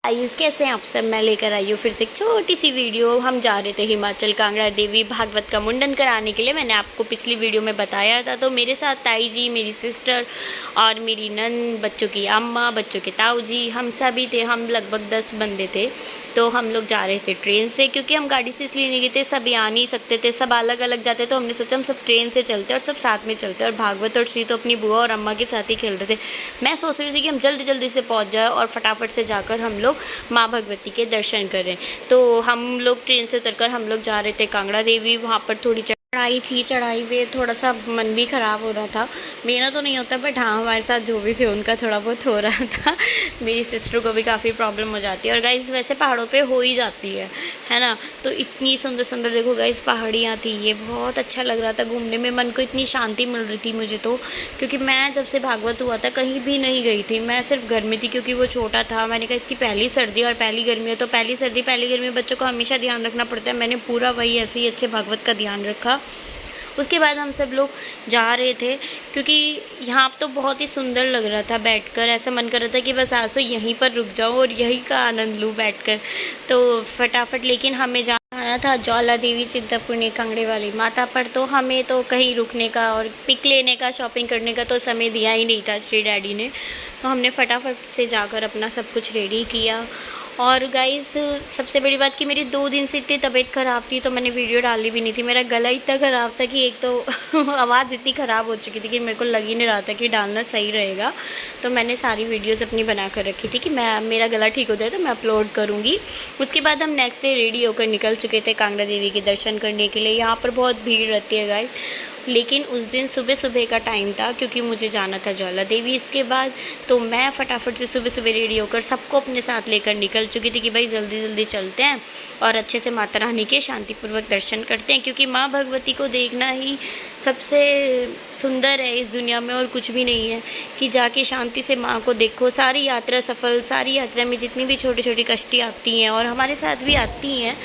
Guys कैसे हैं आप सब। मैं लेकर आई हूँ फिर से एक छोटी सी वीडियो। हम जा रहे थे हिमाचल कांगड़ा देवी भागवत का मुंडन कराने के लिए। मैंने आपको पिछली वीडियो में बताया था। तो मेरे साथ ताई जी, मेरी सिस्टर और मेरी नन, बच्चों की अम्मा, बच्चों के ताऊ जी, हम सभी थे। हम लगभग 10 बंदे थे। तो हम लोग जा रहे थे ट्रेन से, क्योंकि हम गाड़ी से इसलिए नहीं गए थे, सब आ नहीं सकते थे, सब अलग अलग जाते। तो हमने सोचा हम सब ट्रेन से चलते और सब साथ में चलते। और भागवत और श्री तो अपनी बुआ और अम्मा के साथ ही खेल रहे थे। मैं सोच रही थी कि हम जल्दी जल्दी से पहुँच जाए और फटाफट से जाकर हम लोग माँ भगवती के दर्शन करें। तो हम लोग ट्रेन से उतरकर हम लोग जा रहे थे कांगड़ा देवी। वहाँ पर थोड़ी चढ़ाई थी, चढ़ाई में थोड़ा सा मन भी ख़राब हो रहा था। मेरा तो नहीं होता, बट हाँ हमारे साथ जो भी थे उनका थोड़ा बहुत हो रहा था। मेरी सिस्टर को भी काफ़ी प्रॉब्लम हो जाती है। और गाइस वैसे पहाड़ों पे हो ही जाती है ना। तो इतनी सुंदर सुंदर देखो गाइस पहाड़ियाँ थी। ये बहुत अच्छा लग रहा था घूमने में, मन को इतनी शांति मिल रही थी मुझे तो। क्योंकि मैं जब से भागवत हुआ था कहीं भी नहीं गई थी, मैं सिर्फ घर में थी, क्योंकि वो छोटा था। मैंने कहा इसकी पहली सर्दी और पहली गर्मी है, तो पहली सर्दी पहली गर्मी बच्चों को हमेशा ध्यान रखना पड़ता है। मैंने पूरा वही ऐसे ही अच्छे भागवत का ध्यान रखा। उसके बाद हम सब लोग जा रहे थे, क्योंकि यहाँ तो बहुत ही सुंदर लग रहा था बैठकर। ऐसा मन कर रहा था कि बस आज तो यहीं पर रुक जाऊँ और यहीं का आनंद लूँ बैठकर। तो फटाफट, लेकिन हमें जाना था ज्वाला देवी चिंतपूर्णी कांगड़े वाली माता पर। तो हमें तो कहीं रुकने का और पिक लेने का, शॉपिंग करने का तो समय दिया ही नहीं था श्री डैडी ने। तो हमने फटाफट से जाकर अपना सब कुछ रेडी किया। और गाइस सबसे बड़ी बात कि मेरी 2 दिन से इतनी तबीयत ख़राब थी, तो मैंने वीडियो डाली भी नहीं थी। मेरा गला इतना ख़राब था कि एक तो आवाज़ इतनी ख़राब हो चुकी थी कि मेरे को लग ही नहीं रहा था कि डालना सही रहेगा। तो मैंने सारी वीडियोस अपनी बना कर रखी थी कि मेरा गला ठीक हो जाए तो मैं अपलोड करूँगी। उसके बाद हम नेक्स्ट डे रेडी होकर निकल चुके थे कांगड़ा देवी के दर्शन करने के लिए। यहाँ पर बहुत भीड़ रहती है गाइस, लेकिन उस दिन सुबह सुबह का टाइम था, क्योंकि मुझे जाना था ज्वाला देवी इसके बाद। तो मैं फटाफट से सुबह सुबह रेडी होकर सबको अपने साथ लेकर निकल चुकी थी कि भाई जल्दी जल्दी चलते हैं और अच्छे से माता रानी के शांतिपूर्वक दर्शन करते हैं। क्योंकि माँ भगवती को देखना ही सबसे सुंदर है इस दुनिया में, और कुछ भी नहीं है। कि जाके शांति से माँ को देखो। सारी यात्रा सफल, सारी यात्रा में जितनी भी छोटी छोटी कष्टी आती हैं, और हमारे साथ भी आती हैं,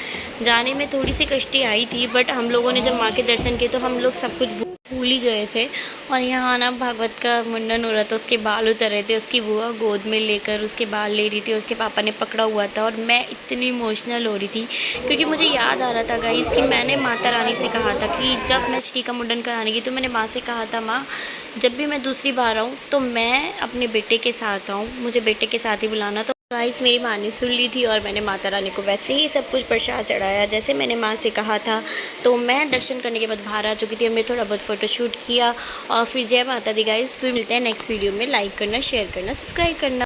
जाने में थोड़ी सी कष्टी आई थी, बट हम लोगों ने जब माँ के दर्शन किए तो हम लोग सब कुछ भूल ही गए थे। और यहाँ ना भागवत का मुंडन हो रहा था, उसके बाल उतर रहे थे, उसकी बुआ गोद में लेकर उसके बाल ले रही थी, उसके पापा ने पकड़ा हुआ था। और मैं इतनी इमोशनल हो रही थी, क्योंकि मुझे याद आ रहा था गाइस कि मैंने माता रानी से कहा था कि जब मैं श्री का मुंडन कराने गई तो मैंने माँ से कहा था, माँ जब भी मैं दूसरी बार आऊँ तो मैं अपने बेटे के साथ आऊँ, मुझे बेटे के साथ ही बुलाना। तो गाइस मेरी माँ ने सुन ली थी और मैंने माता रानी को वैसे ही सब कुछ प्रसाद चढ़ाया जैसे मैंने माँ से कहा था। तो मैं दर्शन करने के बाद बाहर आ चुकी थी। हमने थोड़ा बहुत फ़ोटोशूट किया और फिर जय माता दी गाइस। फिर मिलते हैं नेक्स्ट वीडियो में। लाइक करना, शेयर करना, सब्सक्राइब करना।